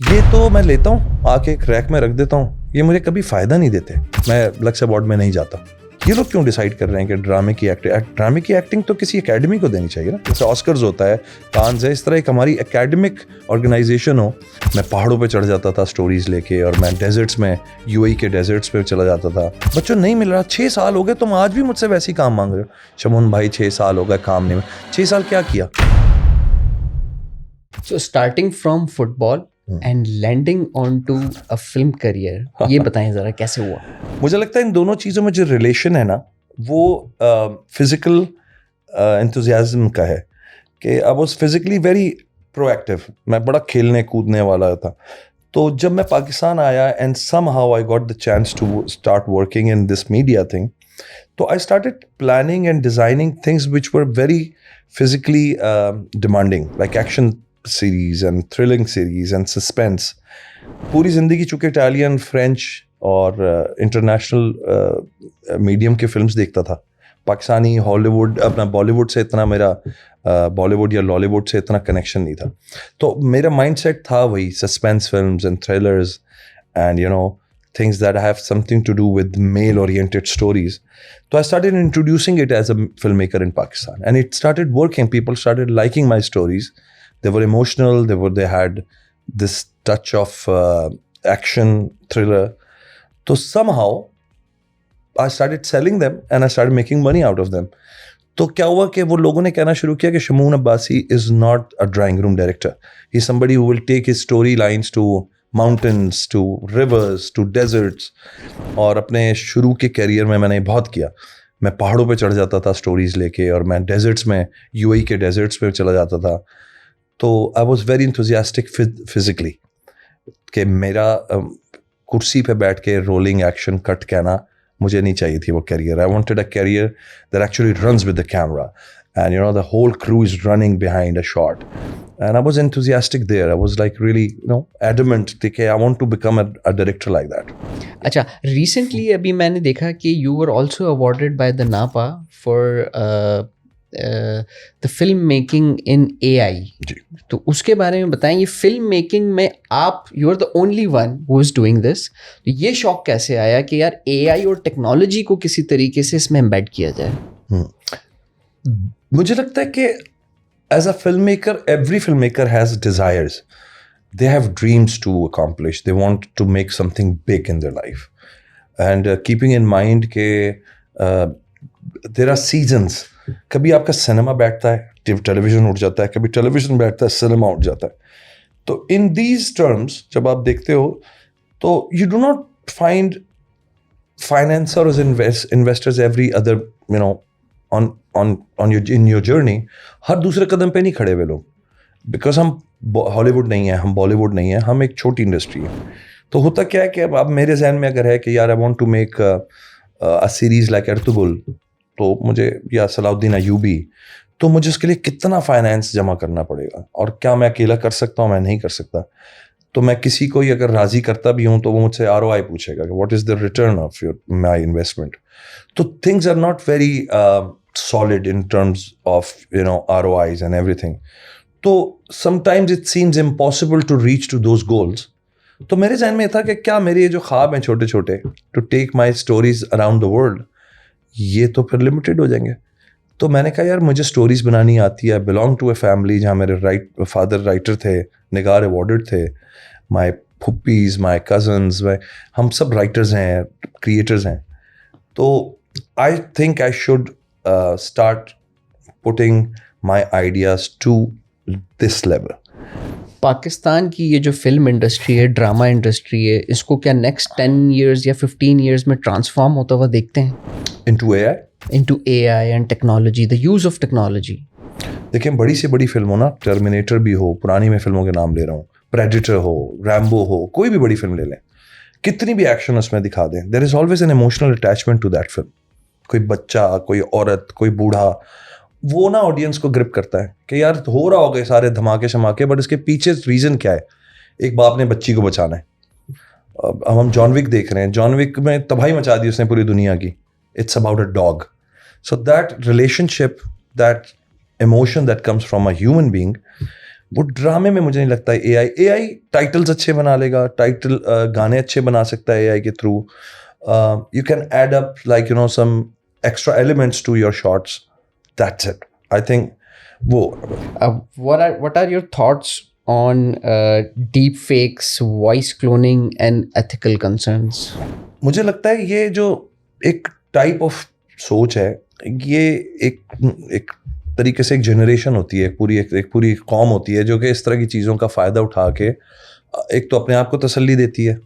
ये तो मैं लेता हूँ, आके एक रैक में रख देता हूँ, ये मुझे कभी फ़ायदा नहीं देते। मैं लक्ष्य अवार्ड में नहीं जाता। ये लोग क्यों डिसाइड कर रहे हैं कि ड्रामे की एक्टिंग तो किसी एकेडमी को देनी चाहिए ना, जैसे ऑस्कर्स होता है, कान्स है, इस तरह एक हमारी एकेडमिक ऑर्गेनाइजेशन हो। मैं पहाड़ों पे चढ़ जाता था स्टोरीज लेके, और मैं डेजर्ट्स में, यूएई के डेजर्ट्स पे चला जाता था। बच्चों नहीं मिल रहा, 6 साल हो गए, तुम आज भी मुझसे वैसे ही काम मांग रहे हो। शमून भाई 6 साल हो गए काम नहीं, 6 साल क्या किया? So starting from football and landing onto a film career, ये बताएं जरा कैसे हुआ? मुझे लगता है इन दोनों चीज़ों में जो रिलेशन है ना, वो फिजिकल एंथुजियाज्म का है कि I was physically very proactive. मैं बड़ा खेलने कूदने वाला था। तो जब मैं पाकिस्तान आया and somehow I got the chance to start working in this media thing, तो I started planning and designing things which were very physically demanding, like action series and thrilling series and suspense. पूरी ज़िंदगी चूँकि Italian, French और international medium के films देखता था। Pakistani, Hollywood, अपना बॉलीवुड से इतना मेरा बॉलीवुड या लॉलीवुड से इतना कनेक्शन नहीं था। तो मेरा माइंडसेट था वही suspense films and thrillers and things that have something to do with male-oriented stories. So I started introducing it as a filmmaker in Pakistan, and it started working. People started liking my stories. They were emotional. They had this touch of action thriller. So somehow I started selling them, and I started making money out of them. तो क्या हुआ कि वो लोगों ने कहना शुरू किया कि Shamoon Abbasi is not a drawing room director. He's somebody who will take his storylines to mountains, to rivers, to deserts. और अपने शुरू के करियर में मैंने बहुत किया। मैं पहाड़ों पे चढ़ जाता था स्टोरीज लेके, और मैं डेजर्ट्स में, यूएई के डेजर्ट्स में चला जाता था। तो I was very enthusiastic physically कि मेरा कुर्सी पे बैठ के रोलिंग एक्शन कट कहना मुझे नहीं चाहिए थी वो career. I wanted a career that actually runs with the camera, and the whole crew is running behind a shot, and I was enthusiastic there. I was like really adamant that I want to become a director like that. अच्छा, recently अभी मैंने देखा कि you were also awarded by the NAPA for the film making in AI. जी। तो उसके बारे में बताएं। ये फिल्म मेकिंग में आप you are the only one who is doing this. तो ये शौक कैसे आया कि यार AI और टेक्नोलॉजी को किसी तरीके से इसमें एम्बेड किया जाए? मुझे लगता है कि as a filmmaker, every filmmaker has desires. They have dreams to accomplish. They want to make something big in their life. And keeping in mind कि there are seasons. कभी आपका सिनेमा बैठता है, टेलीविजन उठ जाता है, कभी टेलीविजन बैठता है, सिनेमा उठ जाता है। तो in these terms जब आप देखते हो, तो you do not find financiers, investors every other, in your journey. हर दूसरे कदम पे नहीं खड़े हुए लोग, बिकॉज हम हॉलीवुड नहीं है, हम बॉलीवुड नहीं है, हम एक छोटी इंडस्ट्री है। तो होता क्या है कि अब मेरे जहन में अगर है कि यार I want to make a series like Ertugrul, तो मुझे, या सलाउद्दीन अयूबी, तो मुझे उसके लिए कितना फाइनेंस जमा करना पड़ेगा, और क्या मैं अकेला कर सकता हूँ? मैं नहीं कर सकता। तो मैं किसी को ही अगर राजी करता भी हूँ तो वो मुझसे ROI पूछेगा कि what is the return of my investment. तो things are not very solid in terms of ROIs and everything. So sometimes it seems impossible to reach to those goals. तो मेरे जहन में था कि क्या मेरे ये जो ख्वाब हैं छोटे छोटे, to take my stories around the world, ये तो फिर लिमिटेड हो जाएंगे। तो मैंने कहा यार मुझे स्टोरीज बनानी आती है। बिलोंग टू ए फैमिली जहाँ मेरे फादर राइटर थे, निगार अवॉर्डेड थे, माई फुप्पीज, माई कजन्स, हम सब राइटर्स हैं, क्रिएटर्स हैं। तो I think I should start putting my ideas to this level. Pakistan की ये जो फिल्म इंडस्ट्री है, ड्रामा इंडस्ट्री है, इसको क्या नेक्स्ट 10 years या 15 years में ट्रांसफॉर्म होता हुआ देखते हैं? Into AI and technology, the use of technology. देखिए, बड़ी से बड़ी फिल्म हो ना, टर्मिनेटर भी हो, पुरानी मैं फिल्मों के नाम ले रहा हूँ, प्रेडेटर हो, रैम्बो हो, कोई भी बड़ी फिल्म ले लें, कितनी भी एक्शन उसमें दिखा दें, there is always an emotional attachment to that film. कोई बच्चा, कोई औरत, कोई बूढ़ा, वो ना ऑडियंस को ग्रिप करता है कि यार हो रहा होगा सारे धमाके शमाके, बट इसके पीछे रीज़न क्या है? एक बाप ने बच्ची को बचाना है। अब हम जॉन विक देख रहे हैं, जॉन विक में तबाही मचा दी उसने पूरी दुनिया की। It's about a dog. So that relationship, that emotion that comes from a human being, वो ड्रामे में मुझे नहीं लगता है एआई टाइटल्स अच्छे बना लेगा, गाने अच्छे बना सकता है एआई के through. You can add up like some extra elements to your shots, that's it. I think वो. What are your thoughts on deep fakes, voice cloning and ethical concerns? मुझे लगता है ये जो एक टाइप ऑफ सोच है, ये एक तरीके से एक जनरेशन होती है, एक पूरी कौम होती है जो कि इस तरह की चीज़ों का फ़ायदा उठा के एक तो अपने आप को तसल्ली देती है,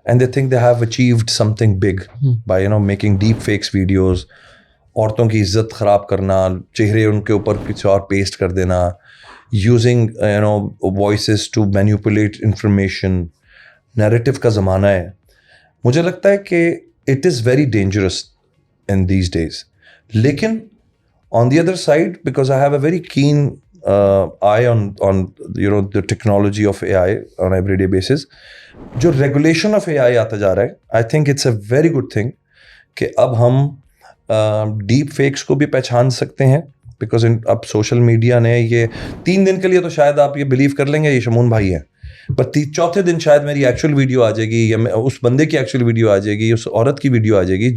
and they think they have achieved something big by making deep fakes videos. औरतों की इज्जत ख़राब करना, चेहरे उनके ऊपर कुछ और पेस्ट कर देना, using voices to manipulate information. Narrative का ज़माना है. मुझे लगता है कि it is very dangerous in these days. लेकिन on the other side, because I have a very keen eye on the technology of AI on everyday basis, जो regulation of AI आता जा रहा है, I think it's a very good thing कि अब हम deep fakes को भी पहचान सकते हैं. because अब social media ने ये 3 दिन के लिए तो शायद आप ये believe कर लेंगे ये शमून भाई है, पर चौथे दिन शायद मेरी एक्चुअल वीडियो आ जाएगी, या उस बंदे की एक्चुअल वीडियो आ जाएगी, उस औरत की वीडियो आ जाएगी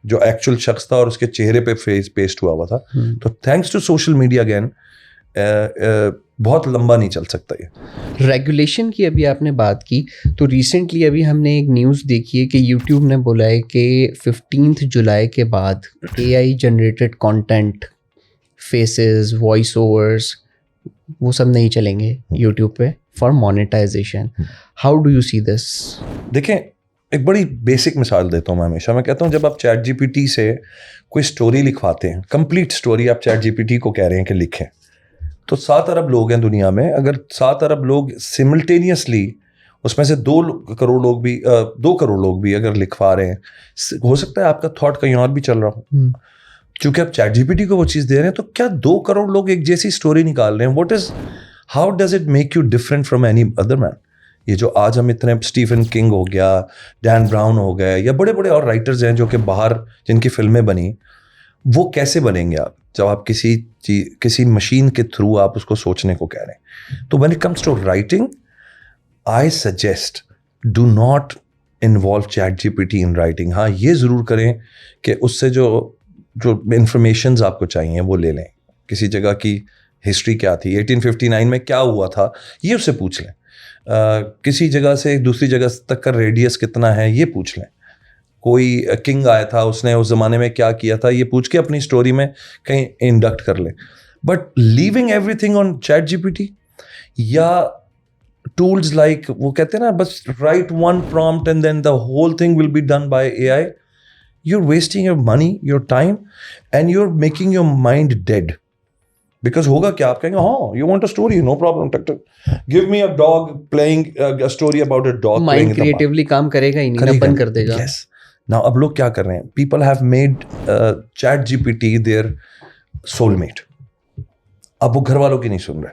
जो एक्चुअल शख्स था और उसके चेहरे पे फेस पेस्ट हुआ था. तो thanks to social media again बहुत लंबा नहीं चल सकता ये. रेगुलेशन की अभी आपने बात की, तो रिसेंटली अभी हमने एक न्यूज़ देखी है कि यूट्यूब ने बोला है कि 15 जुलाई के बाद AI generated content, faces, voice overs, वो सब नहीं चलेंगे यूट्यूब पे for monetization. How do you see this? देखें, एक बड़ी बेसिक मिसाल देता हूँ मैं कहता हूँ जब आप चैट जीपीटी से कोई स्टोरी लिखवाते हैं, कंप्लीट स्टोरी आप चैट जीपीटी को कह रहे हैं कि लिखें, तो 7 अरब लोग हैं दुनिया में. अगर 7 अरब लोग सिमल्टेनियसली, उसमें से 2 करोड़ लोग भी अगर लिखवा रहे हैं, हो सकता है आपका थॉट कहीं और भी चल रहा हो. चूंकि आप चैट जीपीटी को वो चीज़ दे रहे हैं, तो क्या 2 करोड़ लोग एक जैसी स्टोरी निकाल रहे हैं? How does it make you different from any other man? ये जो आज हम इतने स्टीफन किंग हो गया, डैन ब्राउन हो गए, या बड़े बड़े और राइटर्स हैं जो कि बाहर जिनकी फिल्में बनी, वो कैसे बनेंगे आप जब आप किसी मशीन के थ्रू आप उसको सोचने को कह रहे हैं? तो when it comes to writing, I suggest do not involve chat GPT in writing. हाँ, ये ज़रूर करें कि उससे जो इंफॉर्मेशंस आपको चाहिए वो ले लें. किसी जगह की हिस्ट्री क्या थी, 1859 में क्या हुआ था, ये उससे पूछ लें. किसी जगह से दूसरी जगह तक का रेडियस कितना है, ये पूछ लें. कोई किंग आया था, उसने उस ज़माने में क्या किया था, ये पूछ के अपनी स्टोरी में कहीं इंडक्ट कर लें. But leaving everything on chat GPT या टूल्स लाइक, वो कहते हैं ना, बस write one prompt and then the whole thing will be done by AI, you're wasting your money, your time, and you're making your mind dead. Because होगा क्या, आप कहेंगे हाँ, you want a story, no problem, give me a dog playing a story about a dog. Mind creatively काम करेगा ही नहीं, बंद कर देगा. Yes. Now अब लोग क्या कर रहे हैं? People have made chat GPT their soulmate. अब वो घर वालों की नहीं सुन रहे.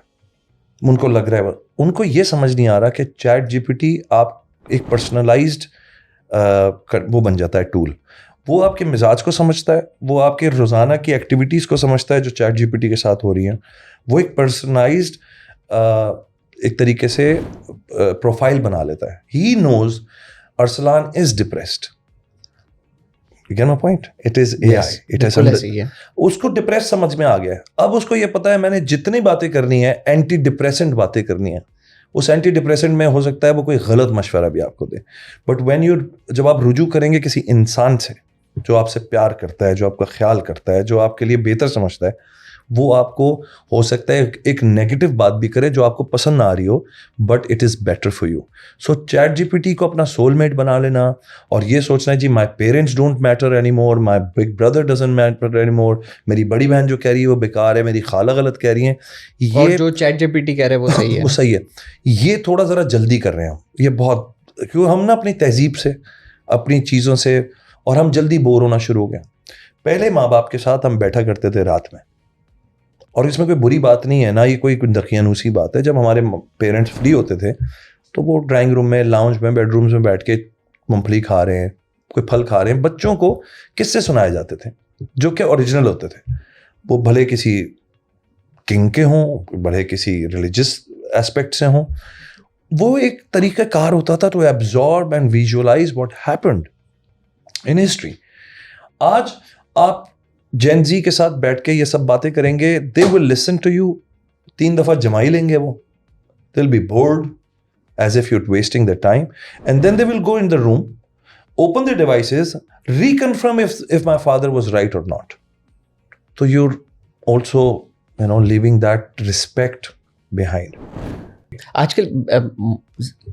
उनको लग रहा है, उनको ये समझ नहीं आ रहा कि chat GPT आप एक personalized वो बन जाता है टूल. वो आपके मिजाज को समझता है, वो आपके रोज़ाना की एक्टिविटीज़ को समझता है जो चैट जीपीटी के साथ हो रही हैं. वो एक पर्सनलाइज्ड एक तरीके से प्रोफाइल बना लेता है. He knows Arsalan is depressed. You get my point? It is AI, it has, उसको डिप्रेस समझ में आ गया है. अब उसको ये पता है मैंने जितनी बातें करनी है, एंटी डिप्रेसेंट बातें करनी है. उस एंटी डिप्रेसेंट में हो सकता है वो कोई गलत मशवरा भी आपको दे, बट जब आप रुजू करेंगे किसी इंसान से जो आपसे प्यार करता है, जो आपका ख्याल करता है, जो आपके लिए बेहतर समझता है, वो आपको हो सकता है एक नेगेटिव बात भी करे जो आपको पसंद ना आ रही हो, but it is better for you. So ChatGPT को अपना सोलमेट बना लेना और ये सोचना है जी my parents don't matter anymore, my big brother doesn't matter anymore, मेरी बड़ी बहन जो कह रही है वो बेकार है, मेरी खाला गलत कह रही है, ये और जो चैट जीपीटी कह रहे हैं वो सही है, वो सही है. ये थोड़ा ज़रा जल्दी कर रहे हैं हम, ये बहुत, क्योंकि हम ना अपनी तहजीब से, अपनी चीज़ों से, और हम जल्दी बोर होना शुरू हो गए. पहले माँ बाप के साथ हम बैठा करते थे रात में, और इसमें कोई बुरी बात नहीं है ना, ये कोई दकियानूसी बात है. जब हमारे पेरेंट्स फ्री होते थे तो वो ड्राइंग रूम में, लाउंज में, बेडरूम्स में बैठ के मूंगफली खा रहे हैं, कोई फल खा रहे हैं, बच्चों को किस्से सुनाए जाते थे जो कि ओरिजिनल होते थे. वो भले किसी किंग के हों, बड़े किसी रिलीजियस एस्पेक्ट से हों, वो एक तरीक़ाकार होता था to absorb and visualize what happened in history. आज आप जेन जी के साथ बैठ के ये सब बातें करेंगे, they will listen to you, 3 दफ़ा जमाई लेंगे वो, they will be bored as if you're wasting their time, and then they will go in the room, open their devices, reconfirm if my father was right or not. So you're also, leaving that respect behind. आजकल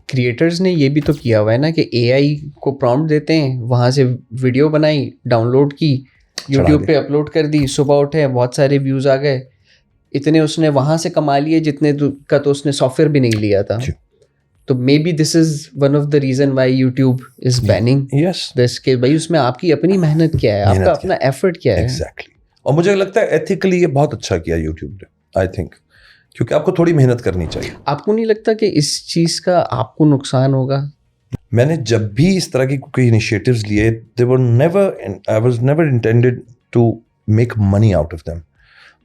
creators ने ये भी तो किया हुआ है ना कि एआई को प्रॉम्प्ट देते हैं, वहाँ से वीडियो बनाई, डाउनलोड की, यूट्यूब पे अपलोड कर दी, सुबह उठे बहुत सारे व्यूज़ आ गए, इतने उसने वहाँ से कमा लिए जितने का तो उसने सॉफ्टवेयर भी नहीं लिया था. तो maybe this is one of the reason why YouTube is banning this, कि भाई उसमें आपकी अपनी मेहनत क्या है, आपका अपना एफर्ट क्या है. एग्जैक्टली. और मुझे लगता है एथिकली ये बहुत अच्छा किया यूट्यूब ने, आई थिंक, क्योंकि आपको थोड़ी मेहनत करनी चाहिए. आपको नहीं लगता कि इस चीज़ का आपको नुकसान होगा? मैंने जब भी इस तरह की कोई इनिशिएटिव्स लिए, they were never, I was never intended to make money out of them.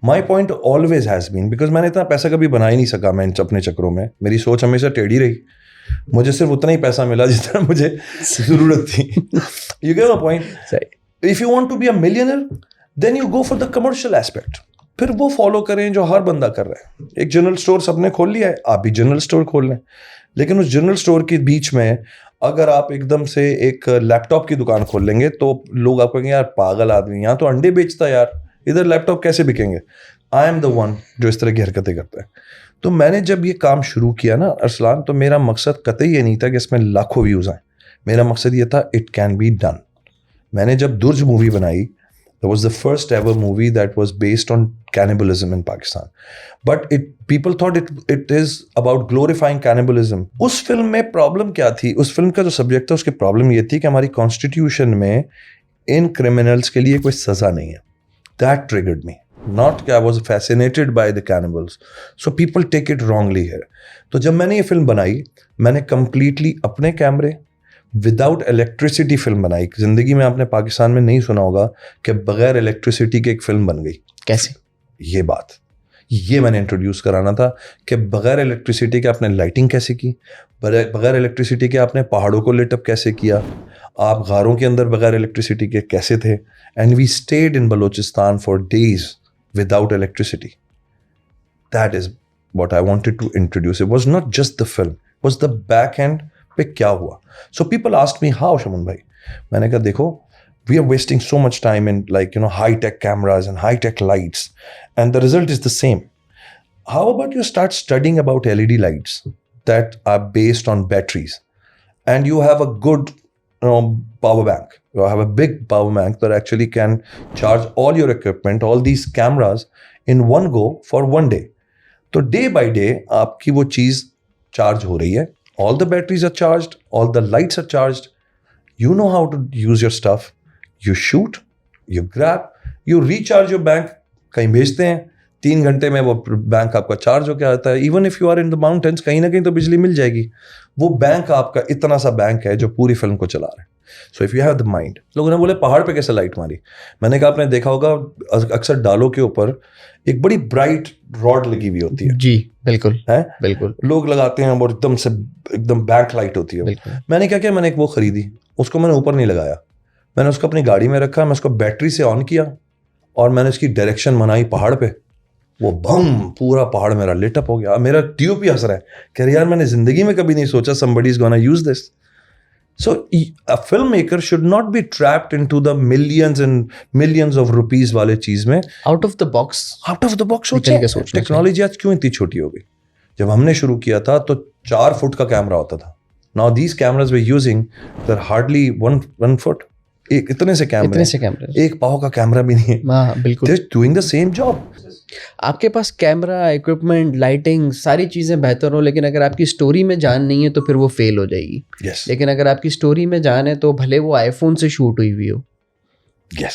My point always has been, because मैंने इतना पैसा कभी बना ही नहीं सका मैं अपने चक्रों में, मेरी सोच हमेशा टेढ़ी रही, मुझे सिर्फ उतना ही पैसा मिला जितना मुझे ज़रूरत थी. You get my point. If you want to be a millionaire, then you go for the commercial aspect. फिर वो फॉलो करें जो हर बंदा कर रहा है. एक जनरल स्टोर सबने खोल लिया है, आप भी जनरल स्टोर खोल लें, लेकिन उस जनरल स्टोर के बीच में अगर आप एकदम से एक लैपटॉप की दुकान खोल लेंगे तो लोग आपको कहेंगे यार पागल आदमी, यहाँ तो अंडे बेचता है यार, इधर लैपटॉप कैसे बिकेंगे. आई एम द वन जो इस तरह की हरकतें करता है. तो मैंने जब ये काम शुरू किया ना अरसलान, तो मेरा मकसद कतई ये नहीं था कि इसमें लाखों व्यूज़ आए. मेरा मकसद ये था इट कैन बी डन. मैंने जब दुर्ज मूवी बनाई, that was the first ever movie that was based on cannibalism in Pakistan, but people thought it is about glorifying cannibalism. उस फिल्म में प्रॉब्लम क्या थी, उस फिल्म का जो सब्जेक्ट था उसकी प्रॉब्लम ये थी कि हमारी कॉन्स्टिट्यूशन में इन क्रिमिनल्स के लिए कोई सज़ा नहीं है. That triggered me. Not that I was fascinated by the cannibals. So people take it wrongly here. तो जब मैंने ये फिल्म बनाई, मैंने completely अपने कैमरे विदाउट इलेक्ट्रिसिटी फिल्म बनाई. जिंदगी में आपने पाकिस्तान में नहीं सुना होगा कि बगैर इलेक्ट्रिसिटी की एक फिल्म बन गई. कैसे? ये मैंने इंट्रोड्यूस कराना था कि बगैर इलेक्ट्रिसिटी के आपने लाइटिंग कैसे की, बगैर इलेक्ट्रिसिटी के आपने पहाड़ों को लिटअप कैसे किया, आप गारों के अंदर बगैर इलेक्ट्रिसिटी के कैसे थे. And we stayed in Balochistan for days without electricity. That is what I wanted to introduce. It was not just the film, was the back end पे क्या हुआ. So people asked me how Shamoon भाई. मैंने कहा देखो, we are wasting so much time in high-tech cameras and high-tech lights, and the result is the same. How about you start studying about LED lights that are based on batteries, and you have a good power bank. You have a big power bank that actually can charge all your equipment, all these cameras in one go for one day. So day by day आपकी वो चीज़ charge हो रही है. All the batteries are charged, all the lights are charged. You know how to use your stuff. You shoot, you grab, you recharge your bank. कहीं भेजते हैं, 3 घंटे में वो बैंक आपका चार्ज होकर आता है. Even if you are in the mountains, कहीं ना कहीं तो बिजली मिल जाएगी. वो बैंक आपका इतना सा बैंक है जो पूरी फिल्म को चला रहा है. So if you have the mind. लोगों ने बोले पहाड़ पे कैसे लाइट मारी. मैंने कहा आपने देखा होगा अक्सर डालों के ऊपर एक बड़ी ब्राइट रॉड लगी हुई होती है. जी बिल्कुल है, बिल्कुल लोग लगाते हैं और एकदम बैंक लाइट होती है. मैंने क्या किया, मैंने एक वो खरीदी, उसको मैंने ऊपर नहीं लगाया, मैंने उसको अपनी गाड़ी में रखा, मैं उसको बैटरी से ऑन किया और मैंने उसकी डायरेक्शन बनाई पहाड़ पे. वो बम पूरा पहाड़ मेरा लिटअप हो गया. मेरा ट्यूब भी हंस रहा है, कह रहा यार मैंने जिंदगी में कभी नहीं सोचा somebody is gonna use this. So a filmmaker should not be trapped into the millions and millions of rupees वाले चीज में. आउट ऑफ द बॉक्स सोचे. टेक्नोलॉजी आज क्यों इतनी छोटी हो गई. जब हमने शुरू किया था तो 4 फुट का कैमरा होता था. Now these cameras we're using, they're hardly 1 foot. इतने से कैमरे, एक पाव का कैमरा भी नहीं है. हाँ बिल्कुल. They're doing the same job. आपके पास कैमरा, इक्विपमेंट, लाइटिंग, सारी चीज़ें बेहतर हो, लेकिन अगर आपकी स्टोरी में जान नहीं है तो फिर वो फेल हो जाएगी. yes. लेकिन अगर आपकी स्टोरी में जान है तो भले वो आईफोन से शूट हुई हुई हो. yes.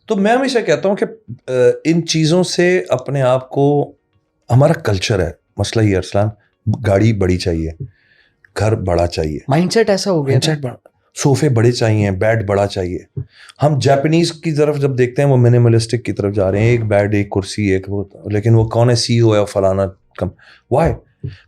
तो मैं हमेशा कहता हूँ कि इन चीज़ों से अपने आप को, हमारा कल्चर है मसला ये अरसलान, गाड़ी बड़ी चाहिए, घर बड़ा चाहिए, माइंडसेट ऐसा हो गया. सोफे बड़े चाहिए, बेड बड़ा चाहिए. हम जापानीज की तरफ जब देखते हैं वो मिनिमलिस्टिक की तरफ जा रहे हैं, एक बेड एक कुर्सी एक वो, लेकिन वो कौन है CEO है फलाना कम, व्हाई?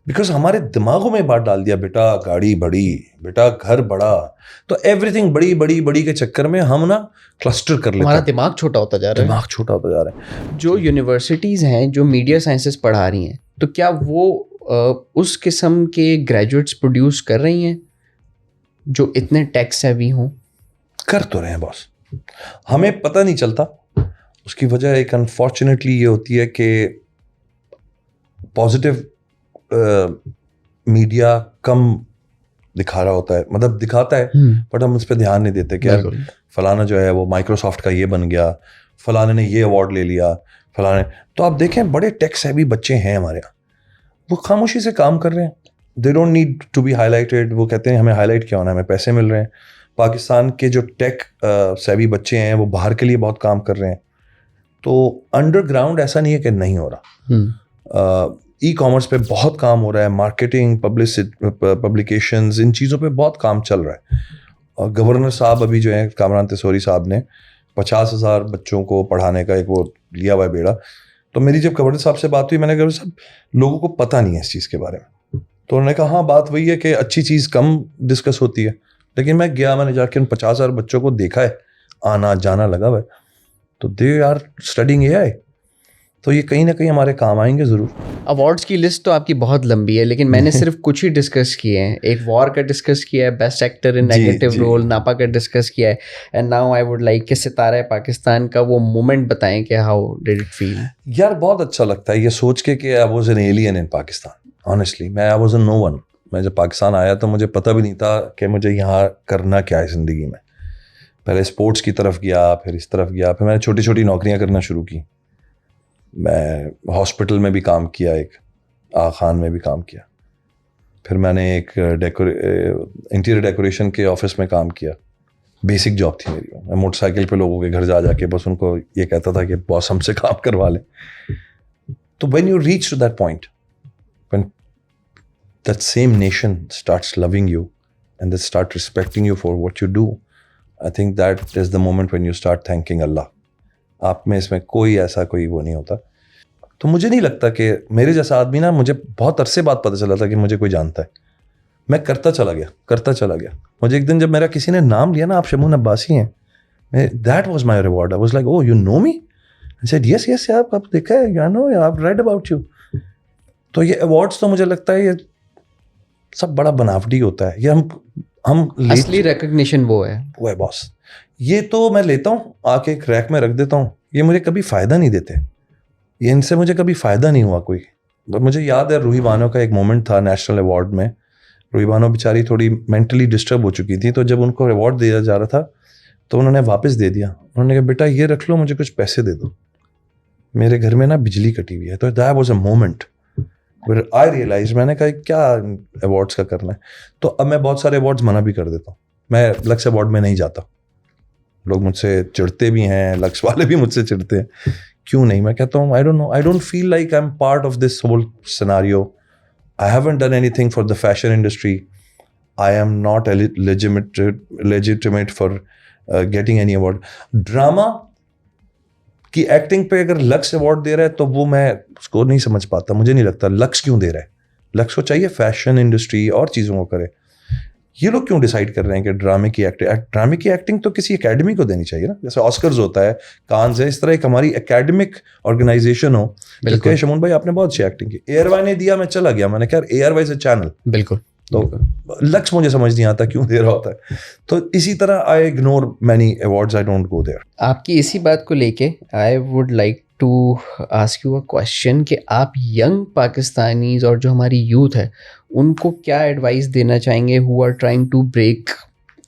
बिकॉज हमारे दिमागों में बात डाल दिया, बेटा गाड़ी बड़ी, बेटा घर बड़ा, तो एवरीथिंग बड़ी बड़ी बड़ी के चक्कर में हम ना क्लस्टर कर लेते हमारा हैं, दिमाग छोटा होता जा रहा है। दिमाग छोटा होता जा रहा है। जो यूनिवर्सिटीज़ हैं जो मीडिया साइंसेस पढ़ा रही हैं, तो क्या वो उस किस्म के ग्रेजुएट्स प्रोड्यूस कर रही हैं जो इतने टेक सेवी हों? कर तो रहे हैं बॉस, हमें पता नहीं चलता। उसकी वजह एक अनफॉर्चुनेटली ये होती है कि पॉजिटिव मीडिया कम दिखा रहा होता है, मतलब दिखाता है बट हम उस पर ध्यान नहीं देते कि यार फलाना जो है वो माइक्रोसॉफ्ट का ये बन गया, फलाने ने ये अवार्ड ले लिया, फलाने। तो आप देखें बड़े टेक सेवी बच्चे हैं हमारे यहाँ, वो खामोशी से काम कर रहे हैं, they don't need to be highlighted. वो कहते हैं हमें हाईलाइट क्या होना है, हमें पैसे मिल रहे हैं। पाकिस्तान के जो टेक सेवी बच्चे हैं वो बाहर के लिए बहुत काम कर रहे हैं। तो अंडरग्राउंड ऐसा नहीं है कि नहीं हो रहा। ई-कॉमर्स पे बहुत काम हो रहा है, मार्केटिंग, पब्लिकेशंस, इन चीज़ों पे बहुत काम चल रहा है। और गवर्नर साहब अभी जो है कामरान तेसूरी साहब ने 50,000 बच्चों को पढ़ाने का एक वो लिया हुआ है बेड़ा। तो मेरी जब गवर्नर साहब से बात हुई, मैंने कहा सब लोगों को पता नहीं है इस चीज़ के बारे में। तो उन्होंने कहा हाँ बात वही है कि अच्छी चीज़ कम डिस्कस होती है, लेकिन मैं गया, मैंने जाके उन 50,000 बच्चों को देखा है, आना जाना लगा हुआ है, तो दे आर स्टडिंग AI। तो ये कहीं ना कहीं हमारे काम आएंगे ज़रूर। अवार्ड्स की लिस्ट तो आपकी बहुत लंबी है, लेकिन मैंने सिर्फ कुछ ही डिस्कस किए हैं। एक वॉर का डिस्कस किया है, best actor in negative role NAPA का डिस्कस किया है, and now I would like कि सितारा पाकिस्तान का वो मोमेंट बताएं कि हाउ डिड इट फील? यार बहुत अच्छा लगता है ये सोच के कि I was an alien in Pakistan. Honestly मैं I was a no one. मैं जब पाकिस्तान आया तो मुझे पता भी नहीं था कि मुझे यहाँ करना क्या है ज़िंदगी में। पहले स्पोर्ट्स की तरफ गया, फिर इस तरफ गया, फिर मैंने छोटी छोटी नौकरियाँ करना शुरू की। मैं हॉस्पिटल में भी काम किया, एक आगा खान में भी काम किया, फिर मैंने एक इंटीरियर डेकोरेशन के ऑफिस में काम किया। बेसिक जॉब थी मेरी। मैं मोटरसाइकिल पे लोगों के घर जा जाके बस उनको ये कहता था कि बॉस हमसे काम करवा लें। तो when you reach to that point, when that same nation starts loving you and they start respecting you for what you do, I think that is the moment when you start thanking Allah. आप में इसमें कोई ऐसा कोई वो नहीं होता। तो मुझे नहीं लगता कि मेरे जैसा आदमी ना, मुझे बहुत अरसे बाद पता चला था कि मुझे कोई जानता है। मैं करता चला गया। मुझे एक दिन जब मेरा किसी ने नाम लिया ना, आप शमून अब्बासी हैं, that was my reward. I was like oh you know me? I said yes yes आप देखा है, you know, I read about you. तो ये अवार्ड्स तो मुझे लगता है ये सब बड़ा बनावटी होता है। ये हम असली रिकग्निशन वो है बॉस। ये तो मैं लेता हूँ आके एक रैक में रख देता हूँ, ये मुझे कभी फ़ायदा नहीं देते, ये इनसे मुझे कभी फ़ायदा नहीं हुआ कोई। मुझे याद है रूही बानो का एक मोमेंट था नेशनल अवार्ड में। रूही बानो बेचारी थोड़ी मेंटली डिस्टर्ब हो चुकी थी, तो जब उनको अवार्ड दिया जा रहा था तो उन्होंने वापस दे दिया। उन्होंने कहा बेटा ये रख लो, मुझे कुछ पैसे दे दो, मेरे घर में ना बिजली कटी हुई है। तो that was a moment where I realize, मैंने कहा क्या अवार्ड्स का करना है। तो अब मैं बहुत सारे अवार्ड्स मना भी कर देता हूँ। मैं लक्स अवार्ड में नहीं जाता, लोग मुझसे चिढ़ते भी हैं, लक्स वाले भी मुझसे चिढ़ते हैं, क्यों नहीं? मैं कहता हूँ I don't know, I don't feel like I am part of this whole scenario. I haven't done anything for the fashion industry. I am not legitimate for getting any award. Drama की acting पे अगर lux award दे रहा है तो वो मैं उसको नहीं समझ पाता। मुझे नहीं लगता लक्स क्यों दे रहा है। लक्स को चाहिए फैशन इंडस्ट्री और चीज़ों को करे। ये लोग क्यों डिसाइड कर रहे हैं कि ड्रामे की एक्टिंग तो किसी एकेडमी को देनी चाहिए ना, जैसे ऑस्कर्स होता है, कान्स है, इस तरह एक हमारी एकेडमिक ऑर्गेनाइजेशन हो। बिल्कुल शमून भाई आपने बहुत अच्छी एक्टिंग की, एयरवाई ने दिया, मैं चला गया, मैंने कहा एयरवाई से चैनल। बिल्कुल। तो लक्ष्य मुझे समझ नहीं आता क्यों दे रहा होता है। तो इसी तरह I ignore many awards, I don't go there. आपकी इसी बात को लेके I would like to ask you a question कि आप यंग पाकिस्तानीज और जो हमारी यूथ है उनको क्या एडवाइस देना चाहेंगे who are trying to break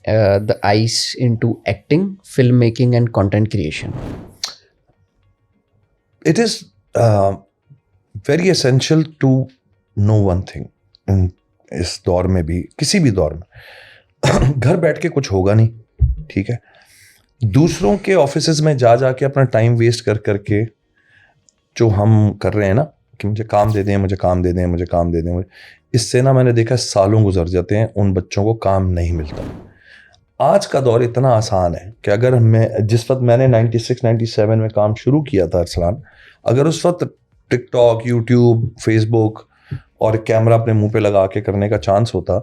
the ice into acting, film making and content creation? It is very essential to know one thing in इस दौर में भी, किसी भी दौर में घर बैठ के कुछ होगा नहीं, ठीक है? दूसरों के ऑफिसेज में जा जाके अपना टाइम वेस्ट कर करके जो हम कर रहे हैं ना कि मुझे काम दे दें, मुझे काम दे दें, मुझे काम दे दें, इससे ना मैंने देखा सालों गुजर जाते हैं, उन बच्चों को काम नहीं मिलता। आज का दौर इतना आसान है कि अगर मैं जिस वक्त मैंने 96-97 में काम शुरू किया था अरसलान, अगर उस वक्त टिकटॉक, यूट्यूब, फेसबुक और कैमरा अपने मुंह पे लगा के करने का चांस होता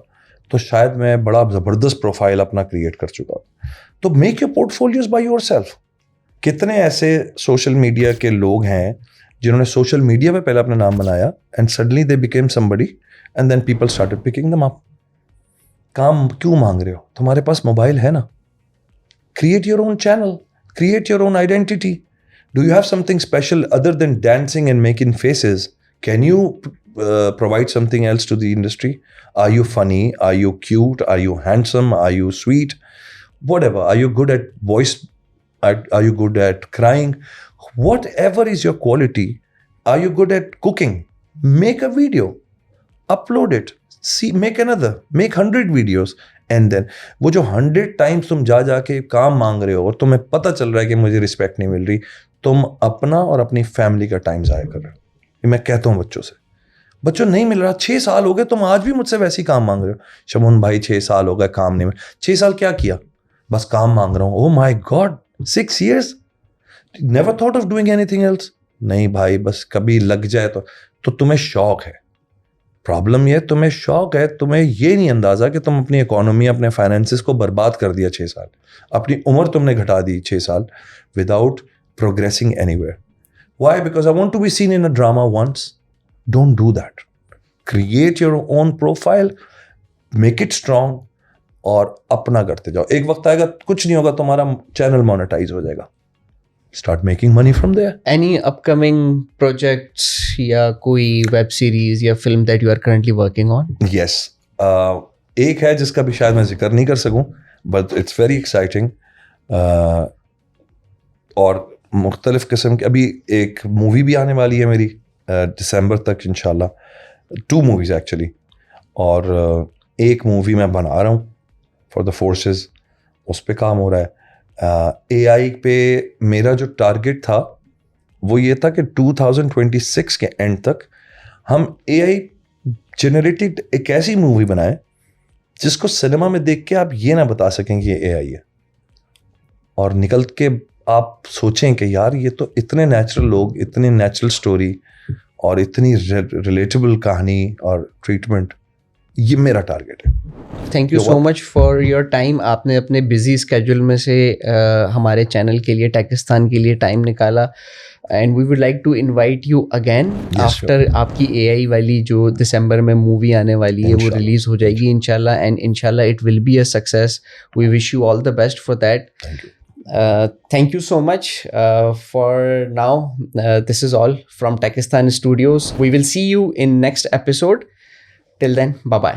तो शायद मैं बड़ा ज़बरदस्त प्रोफाइल अपना क्रिएट कर चुका। तो make your portfolios by yourself. कितने ऐसे सोशल मीडिया के लोग हैं जिन्होंने सोशल मीडिया पे पहले अपना नाम बनाया and suddenly they became somebody and then people started picking them up. काम क्यों मांग रहे हो? तुम्हारे पास मोबाइल है ना। Create your own channel, create your own identity. Do you have something special other than dancing and making faces? Can you provide something else to the industry? Are you funny? Are you cute? Are you handsome? Are you sweet? Whatever. Are you good at voice? Are you good at crying? Whatever is your quality. Are you good at cooking? Make a video. Upload it. See, make another. Make 100 videos. And then वो जो 100 times तुम जा जाके काम मांग रहे हो और तुम्हें पता चल रहा है कि मुझे रिस्पेक्ट नहीं मिल रही, तुम अपना और अपनी फैमिली का टाइम ज़ाया कर रहे हो। ये मैं कहता हूँ बच्चों से। बच्चों नहीं मिल रहा, 6 साल हो गए, तुम आज भी मुझसे वैसे ही काम मांग रहे हो। शमून भाई 6 साल हो गए काम नहीं मिला। 6 साल क्या किया? बस काम मांग रहा हूँ। Oh my God, 6 years? Never thought of doing anything else? नहीं भाई, बस कभी लग जाए तो तुम्हें शौक है। प्रॉब्लम ये तुम्हें शौक है, तुम्हें ये नहीं अंदाजा कि तुम अपनी इकोनॉमी, अपने फाइनेंसिस को बर्बाद कर दिया 6 साल। अपनी उम्र तुमने घटा दी 6 साल without progressing anywhere. Why? Because I want to be seen in a drama once. Don't do that. Create your own profile, make it strong और अपना करते जाओ। एक वक्त आएगा कुछ नहीं होगा, तुम्हारा चैनल मोनेटाइज हो जाएगा। Start making money from there. Any upcoming projects या कोई web series या film that you are currently working on? Yes. एक है जिसका भी शायद मैं जिक्र नहीं कर सकूं, but it's very exciting. और मुख्तलिफ किस्म की अभी एक मूवी भी आने वाली है मेरी दिसंबर तक इंशाल्लाह। 2 movies एक्चुअली। और एक मूवी मैं बना रहा हूँ फॉर द फोर्सेस, उस पे काम हो रहा है। AI पे मेरा जो टारगेट था वो ये था कि 2026 के एंड तक हम AI जनरेटेड एक ऐसी मूवी बनाएं जिसको सिनेमा में देख के आप ये ना बता सकें कि ये AI है, और निकल के आप सोचें कि यार ये तो इतने नेचुरल लोग, इतनी नेचुरल स्टोरी और इतनी रिलेटेबल कहानी और ट्रीटमेंट, ये मेरा टारगेट है। Thank you so much for your time. आपने अपने बिजी स्केड्यूल में से हमारे चैनल के लिए, टेकिस्तान के लिए टाइम निकाला, and we would like to invite you again after आपकी AI वाली जो दिसंबर में मूवी आने वाली है वो रिलीज हो जाएगी इंशाल्लाह, एंड इंशाल्लाह it will be a success. We wish you all the best for that. Thank you so much. For now, this is all from Tekistan Studios. We will see you in next episode. Till then, bye bye.